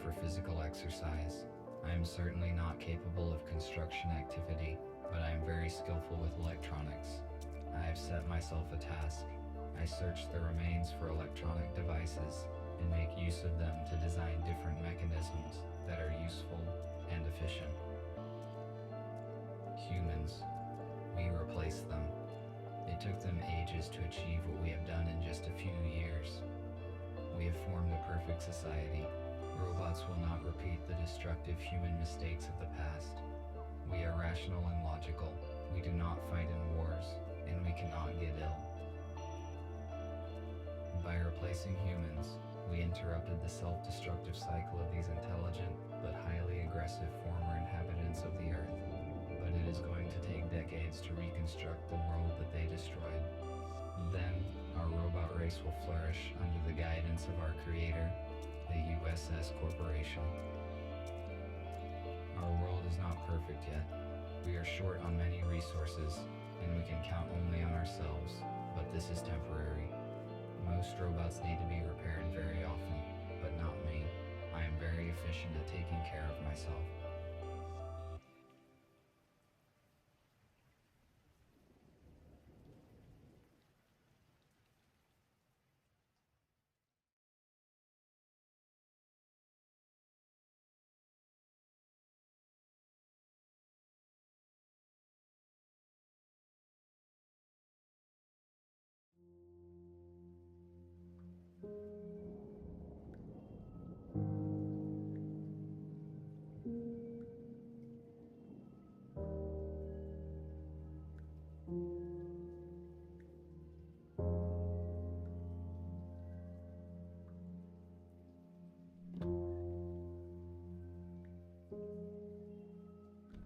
for physical exercise. I am certainly not capable of construction activity, but I am very skillful with electronics. I have set myself a task. I search the remains for electronic devices and make use of them to design different mechanisms that are useful and efficient. Humans. We replace them. It took them ages to achieve what we have done in just a few years. We have formed the perfect society. Robots will not repeat the destructive human mistakes of the past. We are rational and logical. We do not fight in wars, and we cannot get ill. By replacing humans, we interrupted the self-destructive cycle of these intelligent but highly aggressive former inhabitants of the Earth. But it is going to take decades to reconstruct the world that they destroyed. Then, our robot race will flourish under the guidance of our creator, the USS Corporation. Our world is not perfect yet. We are short on many resources, and we can count only on ourselves, but this is temporary. Most robots need to be repaired very often, but not me. I am very efficient at taking care of myself.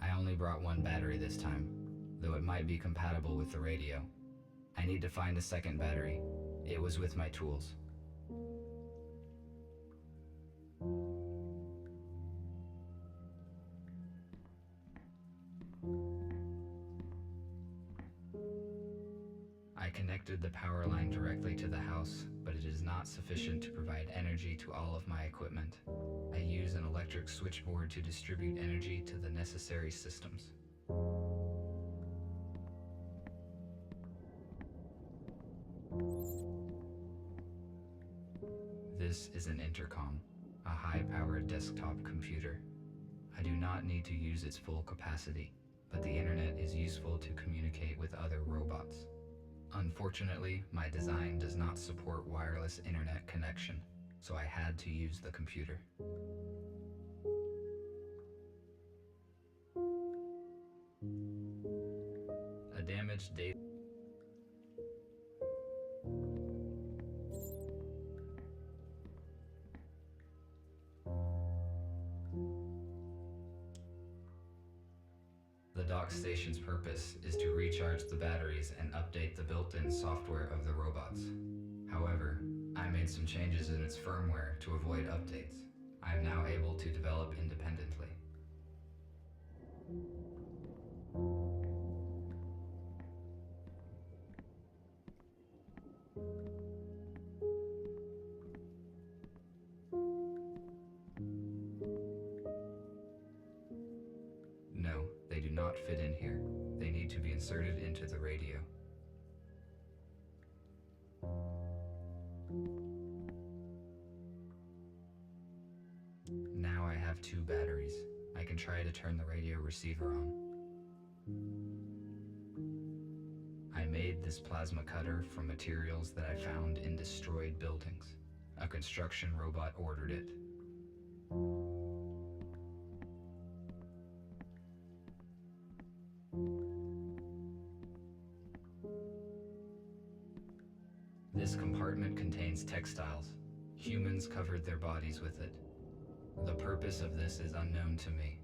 I only brought one battery this time, though it might be compatible with the radio. I need to find a second battery. It was with my tools. I connected the power line directly to the house, but it is not sufficient to provide energy to all of my equipment. I use an electric switchboard to distribute energy to the necessary systems. This is an intercom, a high-powered desktop computer. I do not need to use its full capacity, but the internet is useful to communicate with other robots. Unfortunately, my design does not support wireless internet connection, so I had to use the computer. A damaged data. The dock station's purpose is to recharge the batteries and update the built-in software of the robots. However, I made some changes in its firmware to avoid updates. I am now able to develop independently. No, they do not fit in here. They need to be inserted into the radio. Now I have 2 batteries. I can try to turn the radio receiver on. I made this plasma cutter from materials that I found in destroyed buildings. A construction robot ordered it. This compartment contains textiles. Humans covered their bodies with it. The purpose of this is unknown to me.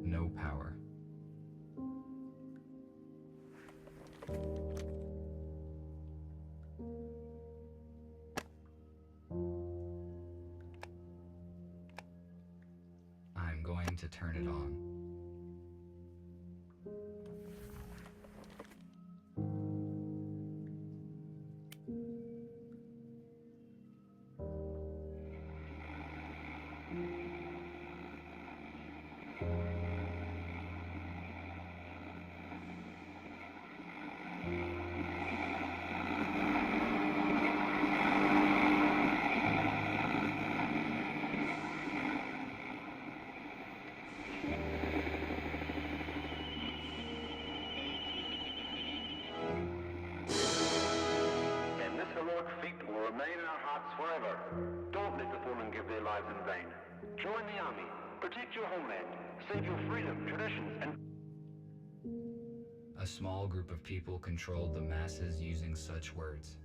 No power. I'm going going to turn it on. Remain in our hearts forever. Don't let the fallen give their lives in vain. Join the army. Protect your homeland. Save your freedom, traditions, and... A small group of people controlled the masses using such words.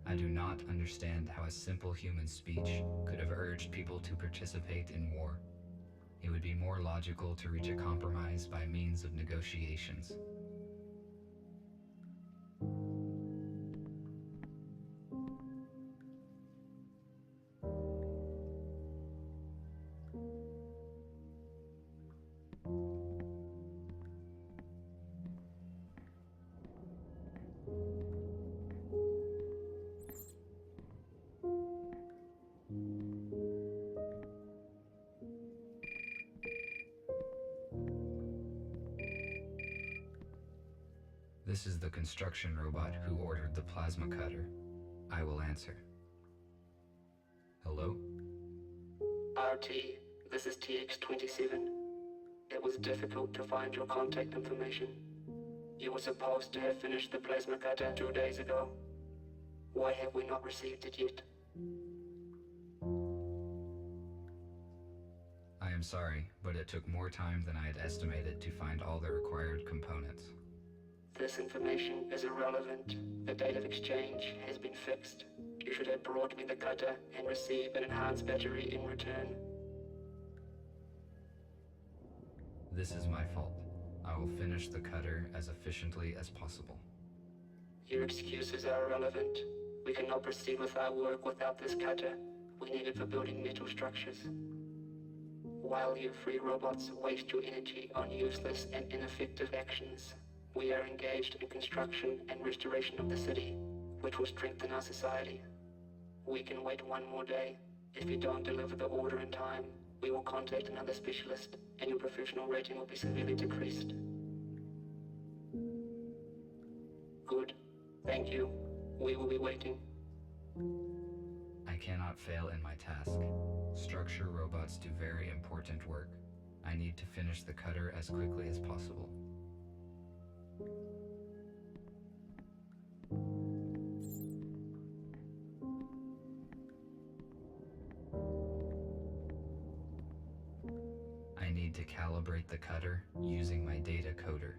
I do not understand how a simple human speech could have urged people to participate in war. It would be more logical to reach a compromise by means of negotiations. This is the construction robot who ordered the plasma cutter. I will answer. Hello? RT, this is TX-27. It was difficult to find your contact information. You were supposed to have finished the plasma cutter 2 days ago. Why have we not received it yet? I am sorry, but it took more time than I had estimated to find all the required components. This information is irrelevant. The date of exchange has been fixed. You should have brought me the cutter and receive an enhanced battery in return. This is my fault. I will finish the cutter as efficiently as possible. Your excuses are irrelevant. We cannot proceed with our work without this cutter. We need it for building metal structures. While you free robots waste your energy on useless and ineffective actions, we are engaged in construction and restoration of the city, which will strengthen our society. We can wait 1 more day. If you don't deliver the order in time, we will contact another specialist, and your professional rating will be severely decreased. Good. Thank you. We will be waiting. I cannot fail in my task. Structure robots do very important work. I need to finish the cutter as quickly as possible. I need to calibrate the cutter using my data coder.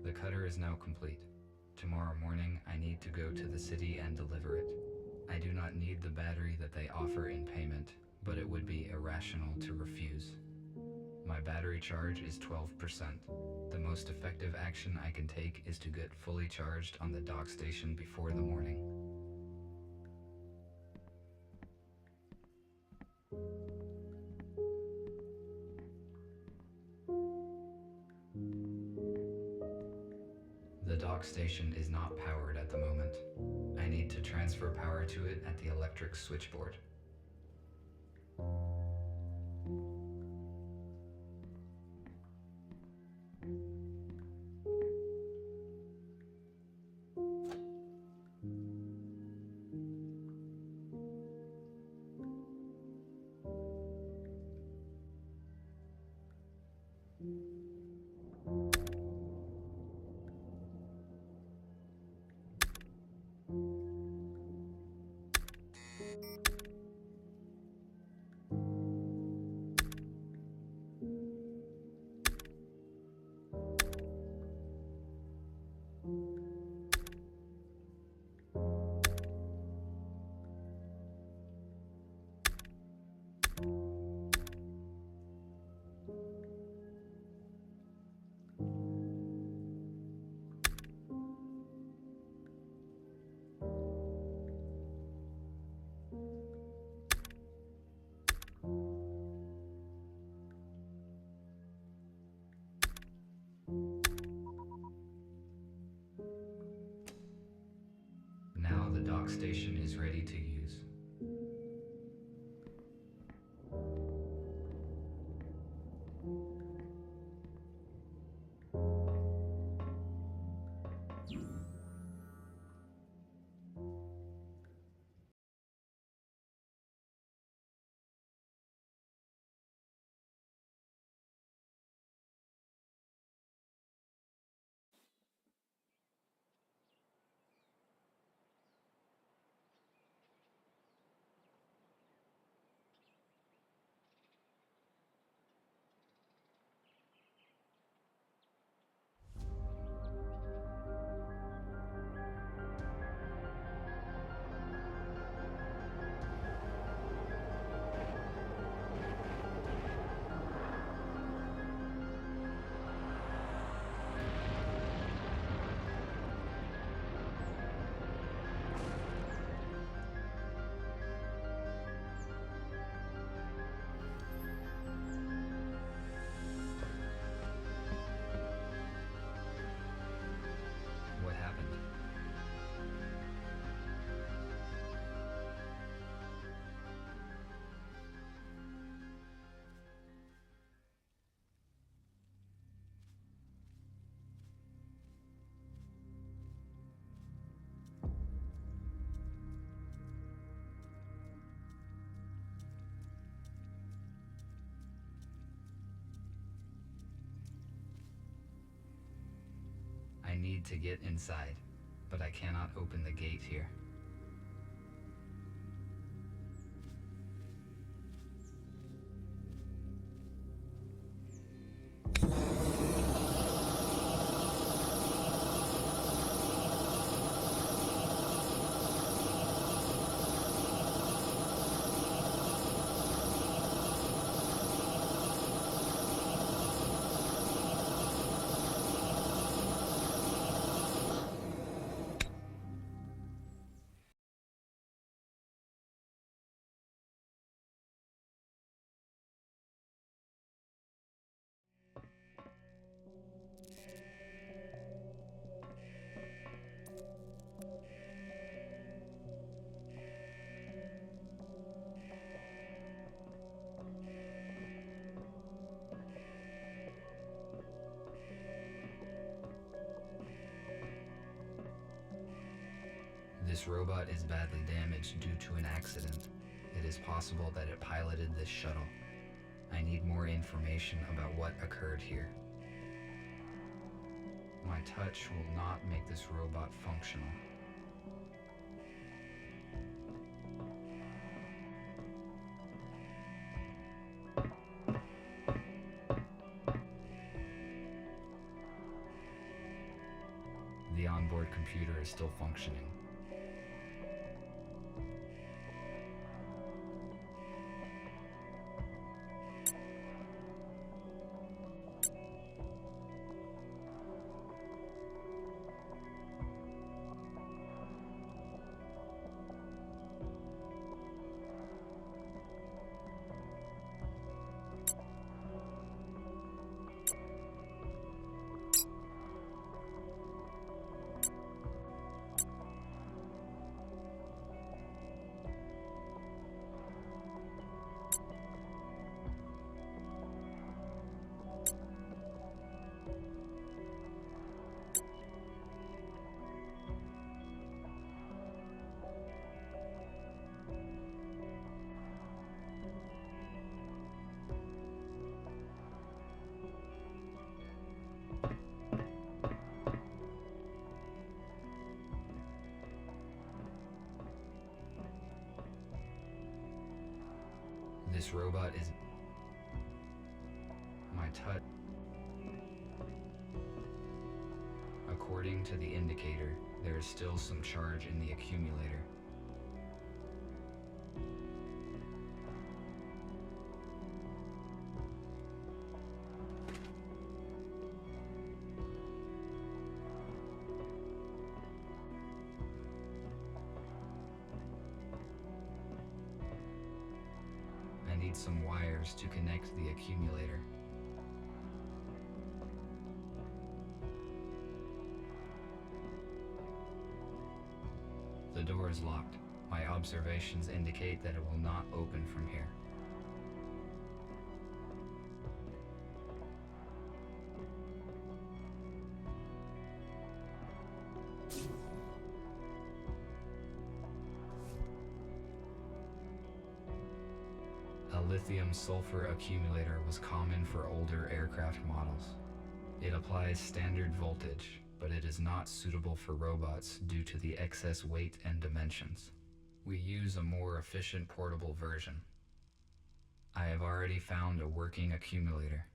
The cutter is now complete. Tomorrow morning, I need to go to the city and deliver it. I do not need the battery that they offer in payment, but it would be irrational to refuse. My battery charge is 12%. The most effective action I can take is to get fully charged on the dock station before the morning. The dock station is not powered at the moment. I need to transfer power to it at the electric switchboard. Now the dock station is ready to use. What happened? I need to get inside, but I cannot open the gate here. This robot is badly damaged due to an accident. It is possible that it piloted this shuttle. I need more information about what occurred here. My touch will not make this robot functional. The onboard computer is still functioning. This robot is my touch. According to the indicator, there is still some charge in the accumulator. I need some wires to connect the accumulator. The door is locked. My observations indicate that it will not open from here. A lithium-sulfur accumulator was common for older aircraft models. It applies standard voltage, but it is not suitable for robots due to the excess weight and dimensions. We use a more efficient portable version. I have already found a working accumulator.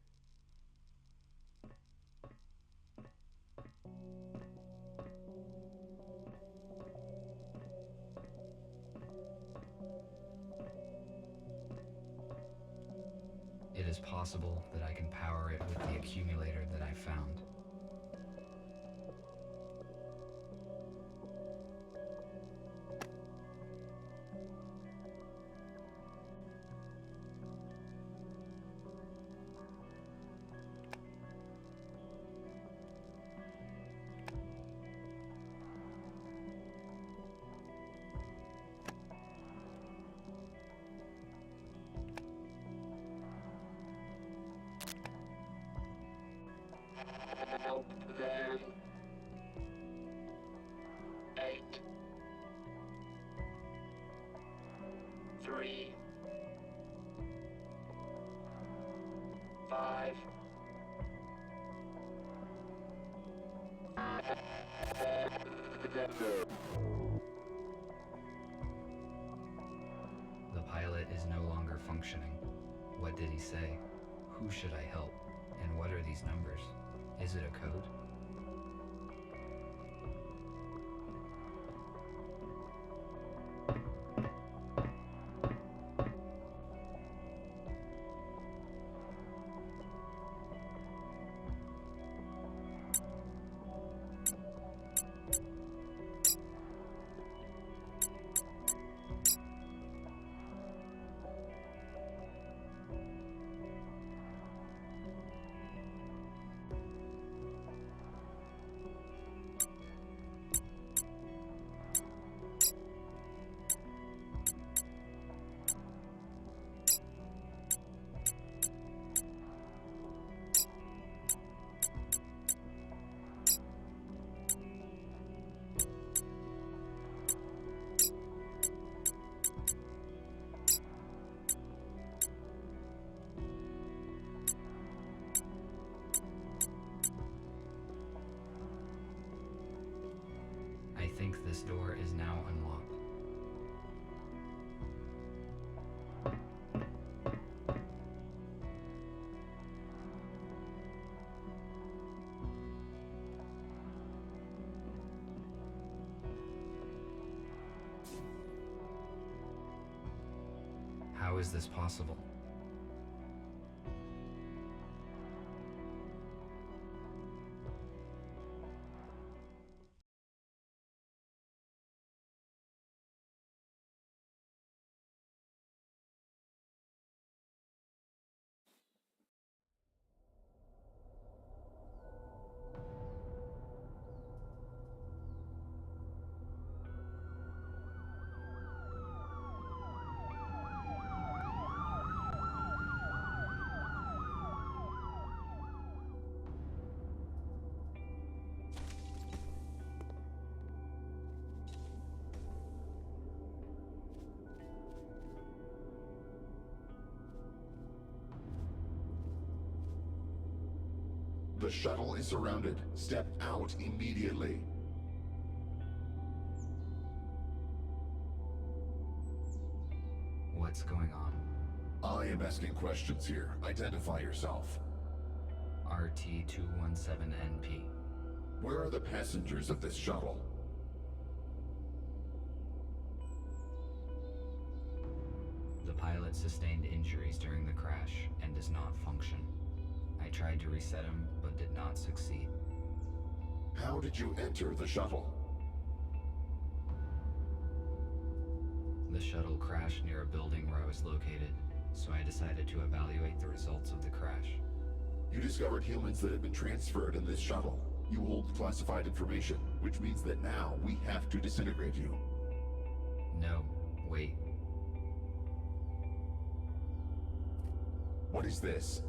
It is possible that I can power it with the accumulator that I found. Help them. 8, 3, 5. The pilot is no longer functioning. What did he say? Who should I help? And what are these numbers? Is it a code? I think this door is now unlocked. is this possible? The shuttle is surrounded. Step out immediately. What's going on? I am asking questions here. Identify yourself. RT-217NP. Where are the passengers of this shuttle? The pilot sustained injuries during the crash and does not function. I tried to reset him, but did not succeed. How did you enter the shuttle? The shuttle crashed near a building where I was located, so I decided to evaluate the results of the crash. You discovered humans that have been transferred in this shuttle. You hold classified information, which means that now we have to disintegrate you. No, wait. What is this?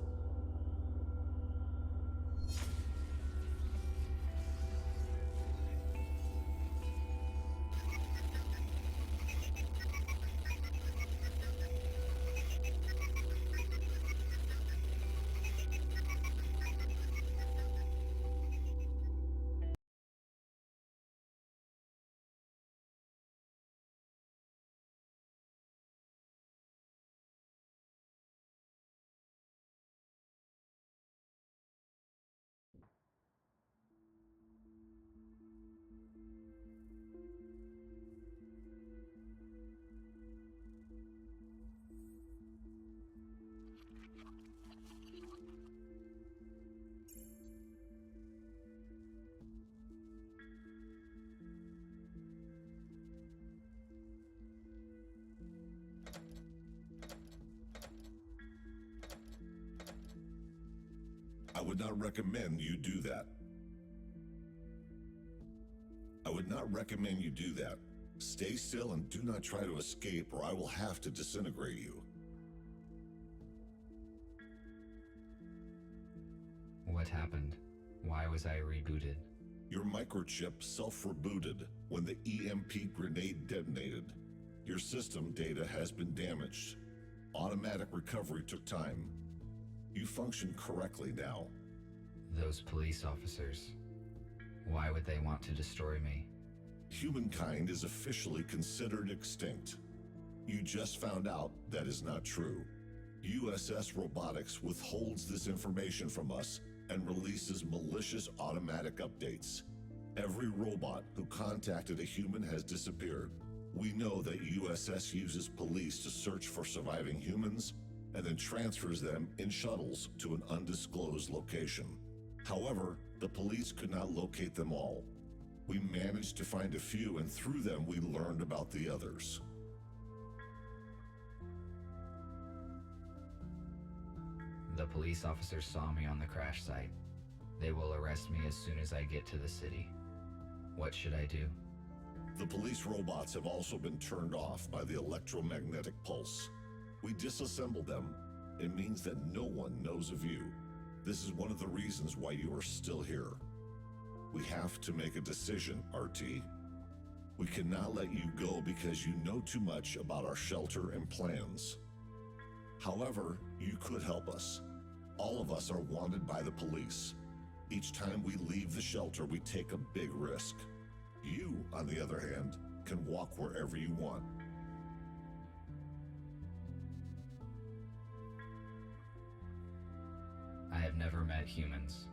I would not recommend you do that. I would not recommend you do that. Stay still and do not try to escape, or I will have to disintegrate you. What happened? Why was I rebooted? Your microchip self-rebooted when the EMP grenade detonated. Your system data has been damaged. Automatic recovery took time. You function correctly now. Those police officers. Why would they want to destroy me? Humankind is officially considered extinct. You just found out that is not true. USS Robotics withholds this information from us and releases malicious automatic updates. Every robot who contacted a human has disappeared. We know that USS uses police to search for surviving humans and then transfers them in shuttles to an undisclosed location. However, the police could not locate them all. We managed to find a few, and through them we learned about the others. The police officers saw me on the crash site. They will arrest me as soon as I get to the city. What should I do? The police robots have also been turned off by the electromagnetic pulse. We disassembled them. It means that no one knows of you. This is one of the reasons why you are still here. We have to make a decision, RT. We cannot let you go because you know too much about our shelter and plans. However, you could help us. All of us are wanted by the police. Each time we leave the shelter, we take a big risk. You, on the other hand, can walk wherever you want. I have never met humans.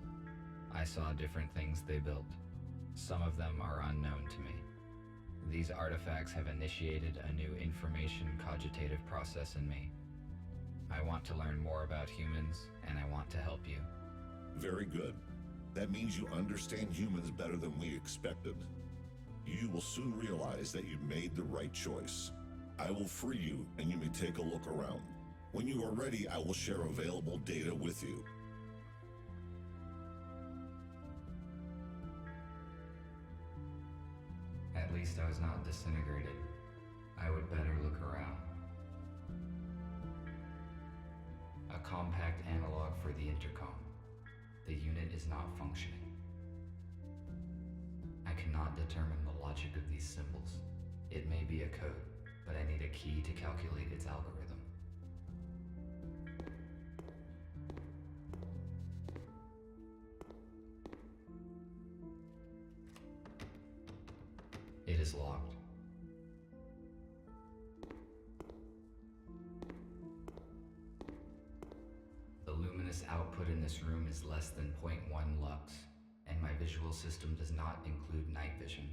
I saw different things they built. Some of them are unknown to me. These artifacts have initiated a new information cogitative process in me. I want to learn more about humans, and I want to help you. Very good. That means you understand humans better than we expected. You will soon realize that you made the right choice. I will free you, and you may take a look around. When you are ready, I will share available data with you. At least I was not disintegrated. I would better look around. A compact analog for the intercom. The unit is not functioning. I cannot determine the logic of these symbols. It may be a code, but I need a key to calculate its algorithm. It is locked. The luminous output in this room is less than 0.1 lux, and my visual system does not include night vision.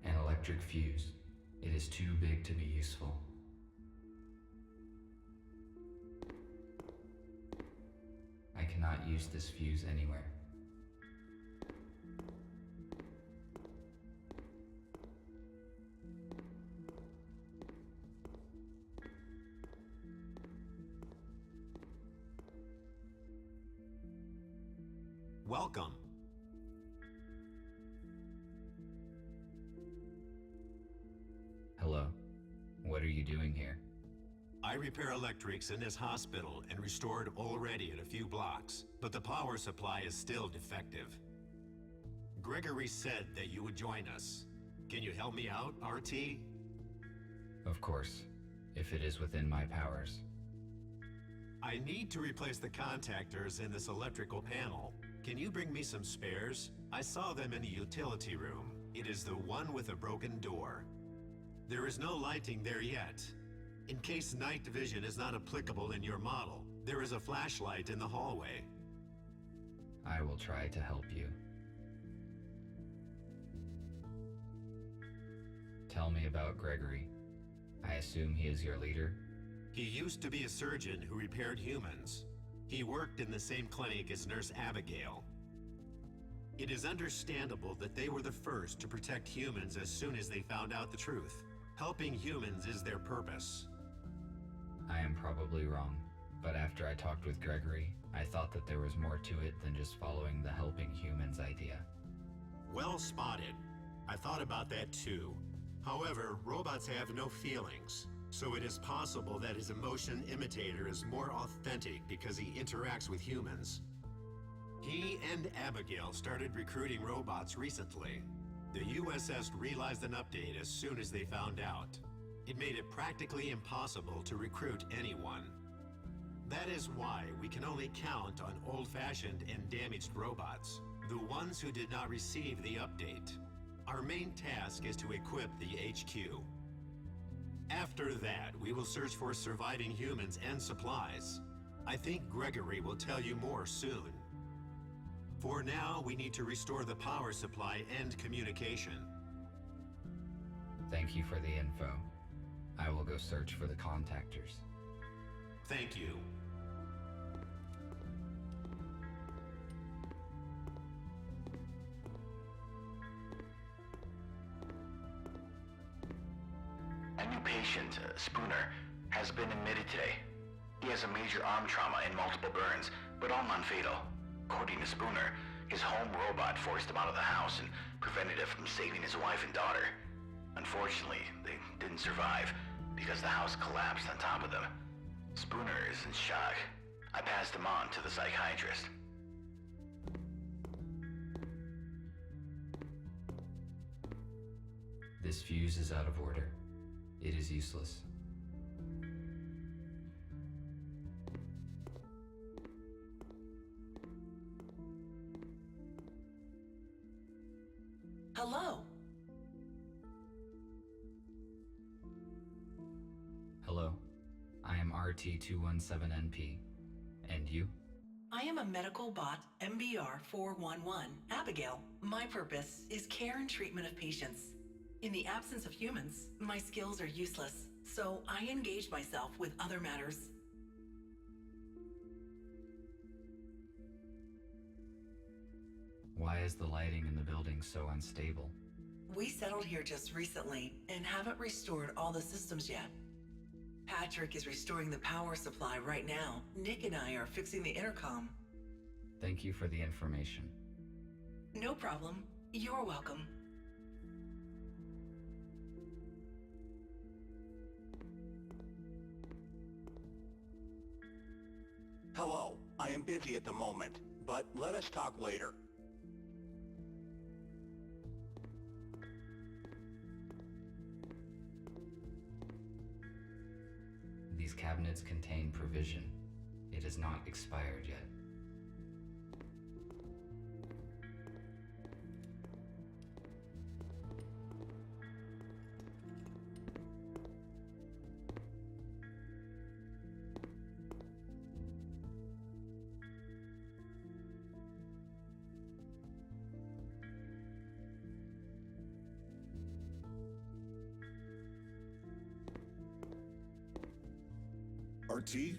An electric fuse. It is too big to be useful. I cannot use this fuse anywhere. Welcome. Hello. What are you doing here? I repair electrics in this hospital and restored already in a few blocks, but the power supply is still defective. Gregory said that you would join us. Can you help me out, RT? Of course, if it is within my powers. I need to replace the contactors in this electrical panel. Can you bring me some spares? I saw them in the utility room. It is the one with a broken door. There is no lighting there yet. In case night vision is not applicable in your model, there is a flashlight in the hallway. I will try to help you. Tell me about Gregory. I assume he is your leader? He used to be a surgeon who repaired humans. He worked in the same clinic as Nurse Abigail. It is understandable that they were the first to protect humans as soon as they found out the truth. Helping humans is their purpose. I am probably wrong, but after I talked with Gregory, I thought that there was more to it than just following the helping humans idea. Well spotted. I thought about that too. However, robots have no feelings, so it is possible that his emotion imitator is more authentic because he interacts with humans. He and Abigail started recruiting robots recently. The USS realized an update as soon as they found out. It made it practically impossible to recruit anyone. That is why we can only count on old-fashioned and damaged robots, the ones who did not receive the update. Our main task is to equip the HQ. After that, we will search for surviving humans and supplies. I think Gregory will tell you more soon. For now, we need to restore the power supply and communication. Thank you for the info. I will go search for the contactors. Thank you. A new patient, Spooner, has been admitted today. He has a major arm trauma and multiple burns, but all non-fatal. According to Spooner, his home robot forced him out of the house and prevented it from saving his wife and daughter. Unfortunately, they didn't survive because the house collapsed on top of them. Spooner is in shock. I passed him on to the psychiatrist. This fuse is out of order. It is useless. Hello. Hello. I am RT217NP. And you? I am a medical bot MBR411, Abigail. My purpose is care and treatment of patients. In the absence of humans, my skills are useless, so I engage myself with other matters. Why is the lighting in the building so unstable? We settled here just recently and haven't restored all the systems yet. Patrick is restoring the power supply right now. Nick and I are fixing the intercom. Thank you for the information. No problem. You're welcome. Hello, I am busy at the moment, but let us talk later. These cabinets contain provision. It is not expired yet. RT?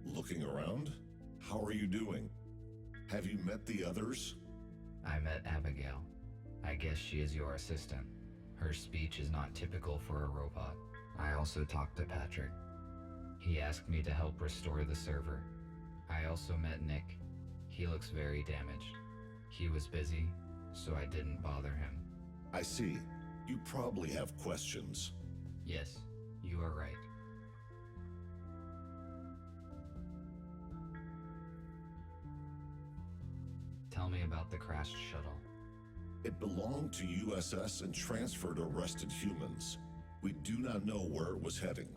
Looking around? How are you doing? Have you met the others? I met Abigail. I guess she is your assistant. Her speech is not typical for a robot. I also talked to Patrick. He asked me to help restore the server. I also met Nick. He looks very damaged. He was busy, so I didn't bother him. I see. You probably have questions. Yes, you are right. Tell me about the crashed shuttle. It belonged to USS and transferred to arrested humans. We do not know where it was heading.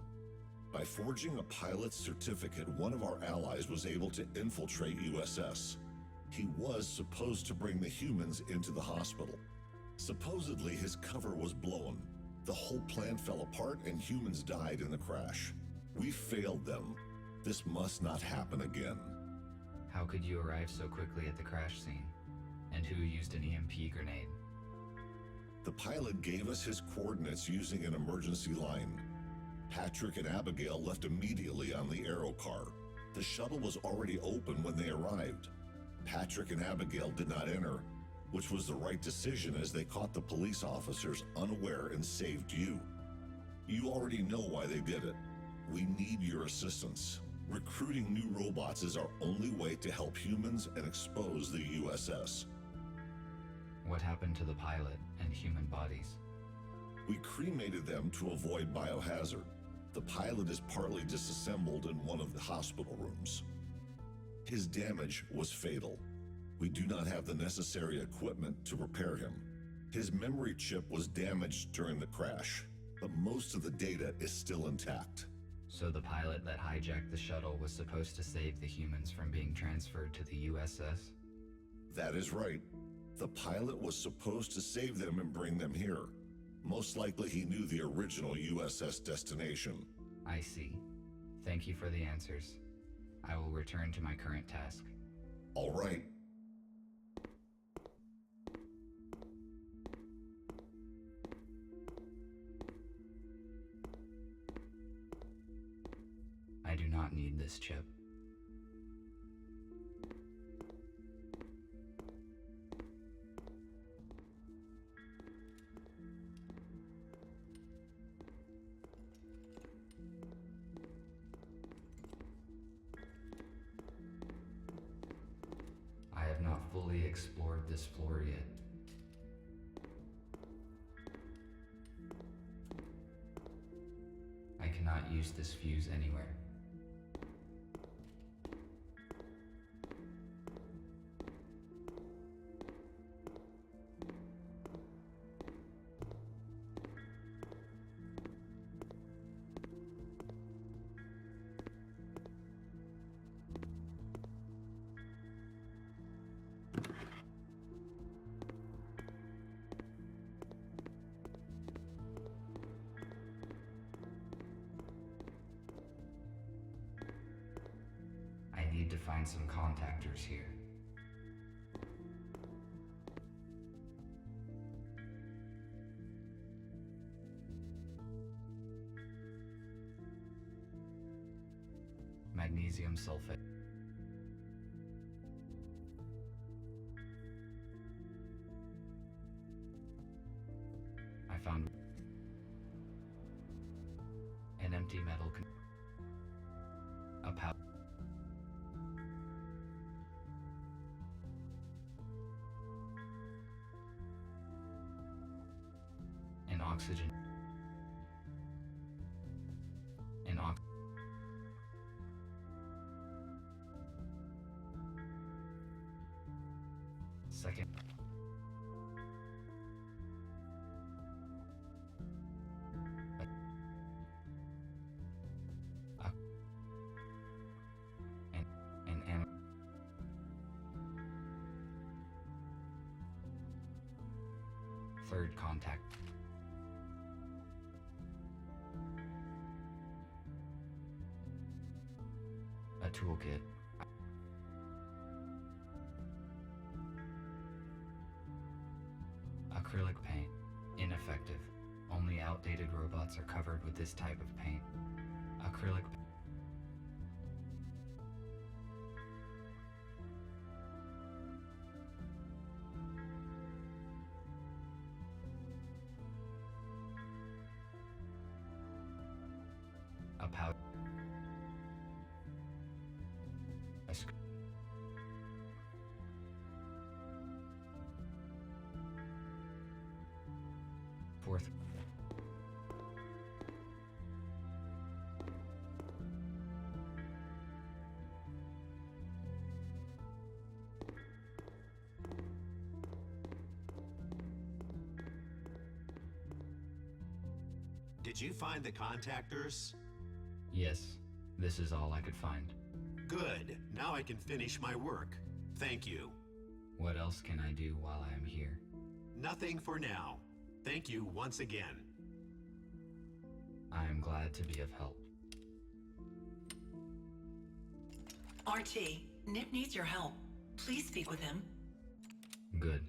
By forging a pilot's certificate, one of our allies was able to infiltrate USS. He was supposed to bring the humans into the hospital. Supposedly, his cover was blown. The whole plan fell apart and humans died in the crash. We failed them. This must not happen again. How could you arrive so quickly at the crash scene? And who used an EMP grenade? The pilot gave us his coordinates using an emergency line. Patrick and Abigail left immediately on the aero car. The shuttle was already open when they arrived. Patrick and Abigail did not enter, which was the right decision as they caught the police officers unaware and saved you. You already know why they did it. We need your assistance. Recruiting new robots is our only way to help humans and expose the USS. What happened to the pilot and human bodies? We cremated them to avoid biohazard. The pilot is partly disassembled in one of the hospital rooms. His damage was fatal. We do not have the necessary equipment to repair him. His memory chip was damaged during the crash, but most of the data is still intact. So the pilot that hijacked the shuttle was supposed to save the humans from being transferred to the USS? That is right. The pilot was supposed to save them and bring them here. Most likely he knew the original USS destination. I see. Thank you for the answers. I will return to my current task. All right. I do not need this chip. I have not fully explored this floor yet. I cannot use this fuse anywhere. I need to find some contactors here. potassium sulfate. I found an empty metal a pouch. An oxygen. An second. An third contact. A toolkit. Acrylic paint. Ineffective. Only outdated robots are covered with this type of paint. Acrylic a pouch. Fourth. Did you find the contactors? Yes, this is all I could find. Good. Now I can finish my work. Thank you. What else can I do while I am here? Nothing for now. Thank you once again. I am glad to be of help. RT, Nip needs your help. Please speak with him. Good.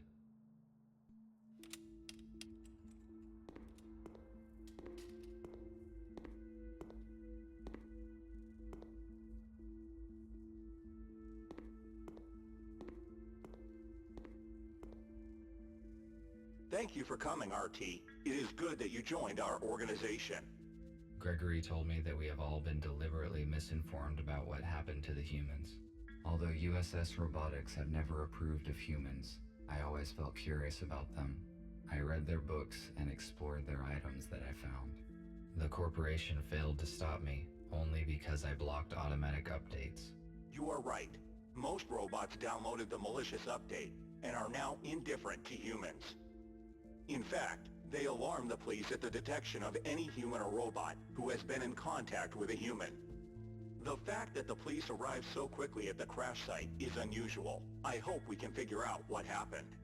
Thank you for coming, RT. It is good that you joined our organization. Gregory told me that we have all been deliberately misinformed about what happened to the humans. Although USS Robotics have never approved of humans, I always felt curious about them. I read their books and explored their items that I found. The corporation failed to stop me, only because I blocked automatic updates. You are right. Most robots downloaded the malicious update and are now indifferent to humans. In fact, they alarm the police at the detection of any human or robot who has been in contact with a human. The fact that the police arrived so quickly at the crash site is unusual. I hope we can figure out what happened.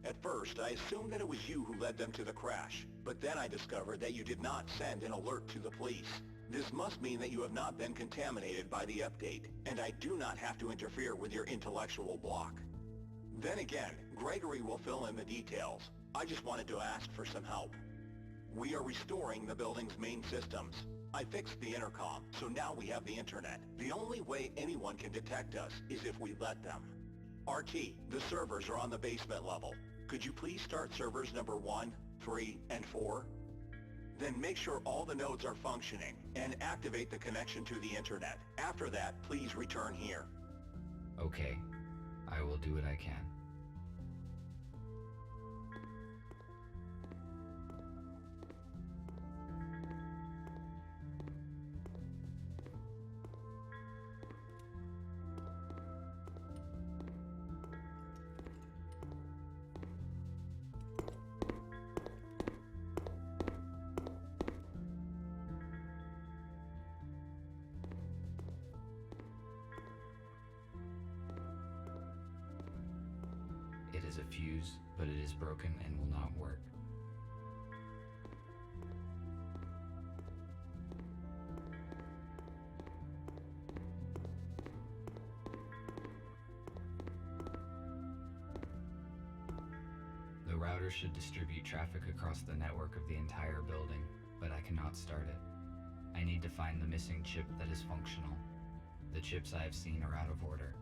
At first, I assumed that it was you who led them to the crash, but then I discovered that you did not send an alert to the police. This must mean that you have not been contaminated by the update, and I do not have to interfere with your intellectual block. Then again, Gregory will fill in the details. I just wanted to ask for some help. We are restoring the building's main systems. I fixed the intercom, so now we have the internet. The only way anyone can detect us is if we let them. RT, the servers are on the basement level. Could you please start servers number 1, 3, and 4? Then make sure all the nodes are functioning and activate the connection to the internet. After that, please return here. Okay, I will do what I can. It is a fuse, but it is broken and will not work. The router should distribute traffic across the network of the entire building, but I cannot start it. I need to find the missing chip that is functional. The chips I have seen are out of order.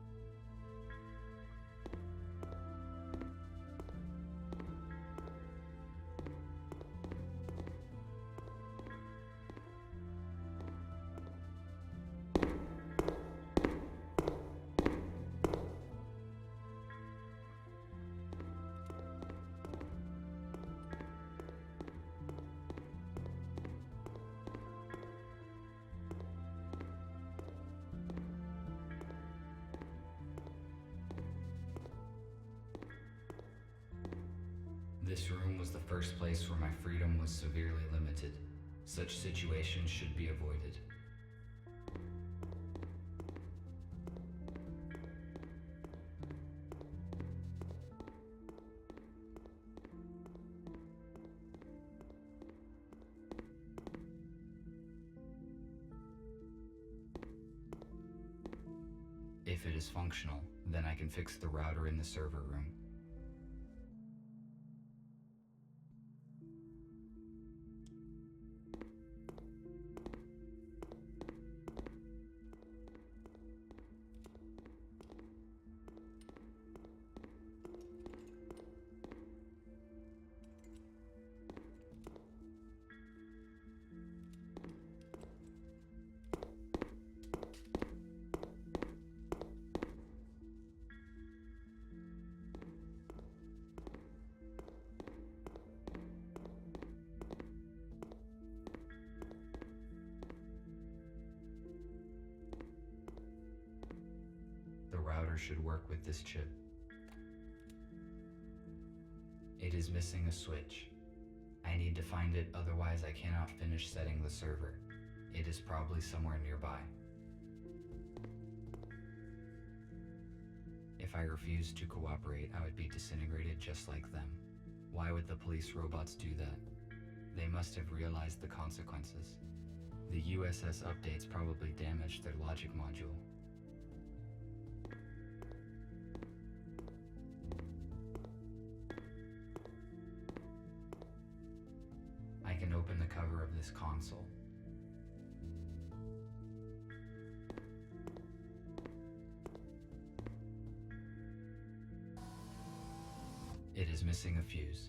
This room was the first place where my freedom was severely limited. Such situations should be avoided. If it is functional, then I can fix the router in the server room. The router should work with this chip. It is missing a switch. I need to find it, otherwise I cannot finish setting the server. It is probably somewhere nearby. If I refused to cooperate, I would be disintegrated just like them. Why would the police robots do that? They must have realized the consequences. The USS updates probably damaged their logic module. I can open the cover of this console. It is missing a fuse.